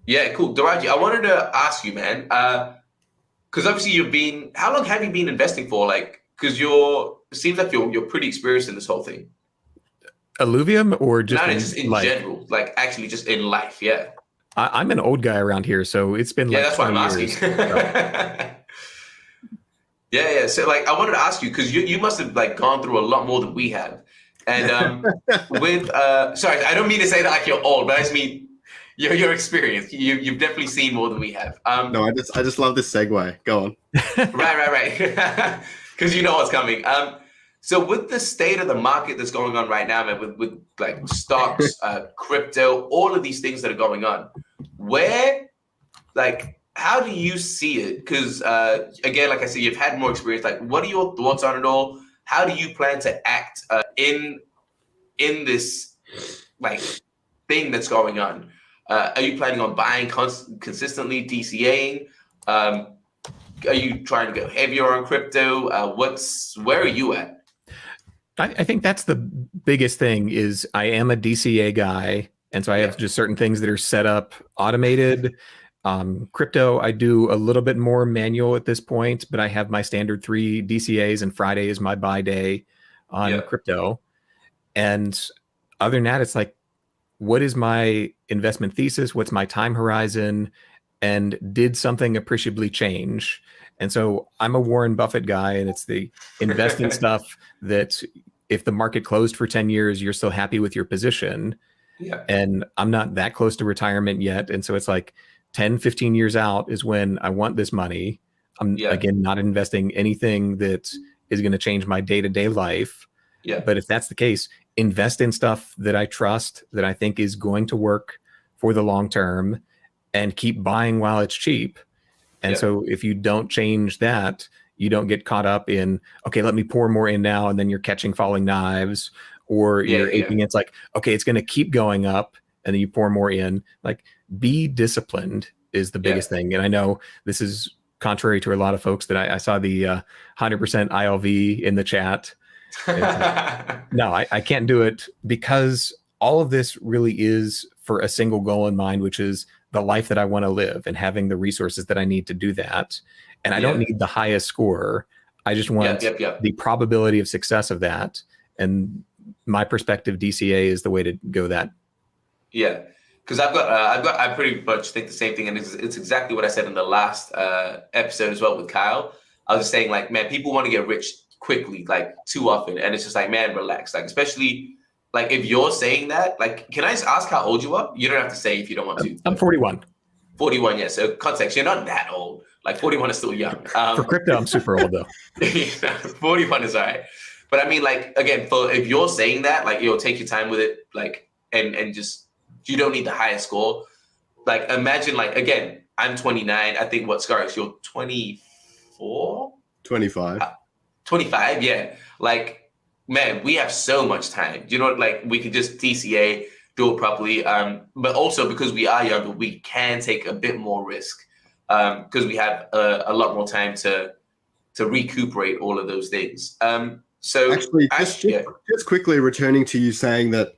Yeah, cool. Daraji, I wanted to ask you, man, because obviously how long have you been investing for? Like, because it seems like you're pretty experienced in this whole thing. Illuvium or just Not in just in life? general, like actually just in life. Yeah. I'm an old guy around here, so it's been Yeah, like that's why 20 I'm asking. years. So Yeah, yeah. So like, I wanted to ask you because you must have like gone through a lot more than we have, and with sorry, I don't mean to say that like you're old, but I just mean your experience. You've definitely seen more than we have. No, I just love this segue. Go on. Right. Because you know what's coming. So with the state of the market that's going on right now, man, with like stocks, crypto, all of these things that are going on, how do you see it? Because again, like I said, you've had more experience. Like, what are your thoughts on it all? How do you plan to act in this like thing that's going on? Are you planning on buying consistently, DCAing? Are you trying to go heavier on crypto? Where are you at? I think that's the biggest thing is I am a DCA guy. And so I have just certain things that are set up automated. Crypto, I do a little bit more manual at this point, but I have my standard 3 DCAs and Friday is my buy day on crypto. And other than that, it's like, what is my investment thesis? What's my time horizon? And did something appreciably change? And so I'm a Warren Buffett guy, and it's the invest in stuff that if the market closed for 10 years, you're still happy with your position. Yeah. And I'm not that close to retirement yet. And so it's like 10, 15 years out is when I want this money. I'm again, not investing anything that is going to change my day-to-day life. Yeah. But if that's the case, invest in stuff that I trust, that I think is going to work for the long term, and keep buying while it's cheap. And so if you don't change that, you don't get caught up in, okay, let me pour more in now, and then you're catching falling knives, or you're aping. It's like, okay, it's going to keep going up, and then you pour more in. Like, be disciplined is the biggest thing. And I know this is contrary to a lot of folks that I saw the 100% ILV in the chat. No, I can't do it, because all of this really is for a single goal in mind, which is the life that I want to live and having the resources that I need to do that. And I don't need the highest score. I just want the probability of success of that. And my perspective, DCA is the way to go that. Yeah. Because I pretty much think the same thing. And it's exactly what I said in the last episode as well with Kyle. I was just saying, like, man, people want to get rich quickly, like, too often. And it's just like, man, relax. Like, especially, like, if you're saying that, like, can I just ask how old you are? You don't have to say if you don't want to. I'm 41. 41, yeah. So context, you're not that old. Like, 41 is still young. For crypto, I'm super old, though. 41 is all right. But I mean, like, again, if you're saying that, like, you'll take your time with it, like, and just, you don't need the highest score. Like, imagine, like, again, I'm 29. I think, Scoriox, you're 24? 25. 25, yeah. Like, man, we have so much time. You know, like, we could just DCA, do it properly. But also, because we are younger, we can take a bit more risk because we have a lot more time to recuperate all of those things. So actually, just quickly returning to you saying that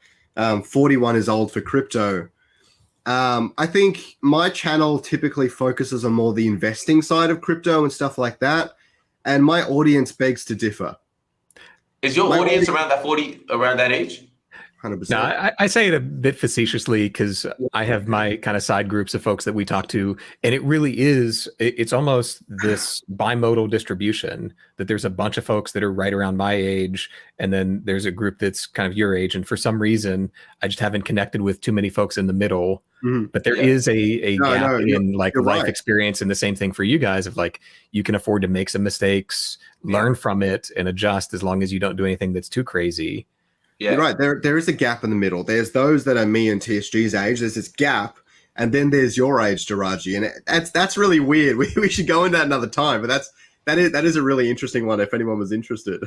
41 is old for crypto. I think my channel typically focuses on more the investing side of crypto and stuff like that. And my audience begs to differ. Is your audience around that age? 100%. No, I say it a bit facetiously because I have my kind of side groups of folks that we talk to, and it really is, it's almost this bimodal distribution that there's a bunch of folks that are right around my age, and then there's a group that's kind of your age. And for some reason, I just haven't connected with too many folks in the middle. Mm-hmm. But there is a gap in like life experience, and the same thing for you guys of like, you can afford to make some mistakes, learn from it, and adjust as long as you don't do anything that's too crazy. Yeah. You're right. There is a gap in the middle. There's those that are me and TSG's age. There's this gap, and then there's your age, Daraji, and that's really weird. We should go into that another time. But that is a really interesting one if anyone was interested.